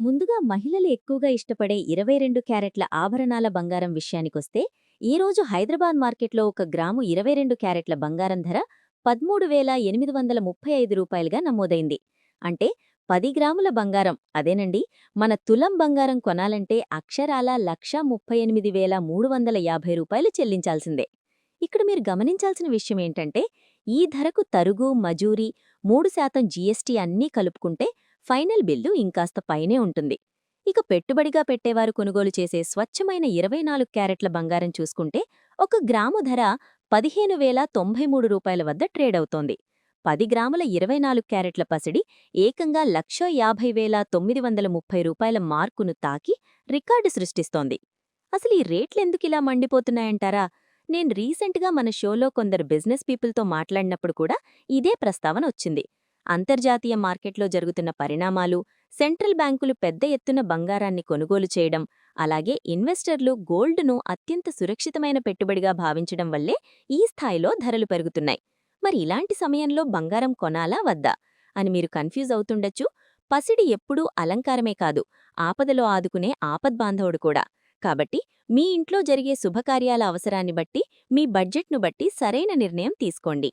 ముందుగా మహిళలు ఎక్కువగా ఇష్టపడే 22 క్యారెట్ల ఆభరణాల బంగారం విషయానికొస్తే, ఈరోజు హైదరాబాద్ మార్కెట్లో ఒక గ్రాము 22 క్యారెట్ల బంగారం ధర 13,835 రూపాయలుగా నమోదైంది. అంటే 10 గ్రాముల బంగారం అదేనండి, మన తులం బంగారం కొనాలంటే అక్షరాల 1,38,350 రూపాయలు చెల్లించాల్సిందే. ఇక్కడ మీరు గమనించాల్సిన విషయమేంటంటే, ఈ ధరకు తరుగు, మజూరీ, 3% జీఎస్టీ అన్నీ కలుపుకుంటే ఫైనల్ బిల్లు ఇంకాస్త పైనే ఉంటుంది. ఇక పెట్టుబడిగా పెట్టేవారు కొనుగోలు చేసే స్వచ్ఛమైన 24 క్యారెట్ల బంగారం చూసుకుంటే ఒక గ్రాము ధర 15,093 రూపాయల వద్ద ట్రేడవుతోంది. 10 గ్రాముల 24 క్యారెట్ల పసిడి ఏకంగా 1,50,930 రూపాయల మార్కును తాకి రికార్డు సృష్టిస్తోంది. అసలు ఈ రేట్లెందుకిలా మండిపోతున్నాయంటారా? నేను రీసెంట్గా మన షోలో కొందరు బిజినెస్ పీపుల్తో మాట్లాడినప్పుడు కూడా ఇదే ప్రస్తావన వచ్చింది. అంతర్జాతీయ మార్కెట్లో జరుగుతున్న పరిణామాలు, సెంట్రల్ బ్యాంకులు పెద్ద ఎత్తున బంగారాన్ని కొనుగోలు చేయడం, అలాగే ఇన్వెస్టర్లు గోల్డ్ను అత్యంత సురక్షితమైన పెట్టుబడిగా భావించడం వల్లే ఈ స్థాయిలో ధరలు పెరుగుతున్నాయి. మరి ఇలాంటి సమయంలో బంగారం కొనాలా వద్దా అని మీరు కన్ఫ్యూజ్ అవుతుండొచ్చు. పసిడి ఎప్పుడూ అలంకారమే కాదు, ఆపదలో ఆదుకునే ఆపద్బాంధవుడు కూడా. కాబట్టి మీ ఇంట్లో జరిగే శుభకార్యాల అవసరాన్ని బట్టి, మీ బడ్జెట్ను బట్టి సరైన నిర్ణయం తీసుకోండి.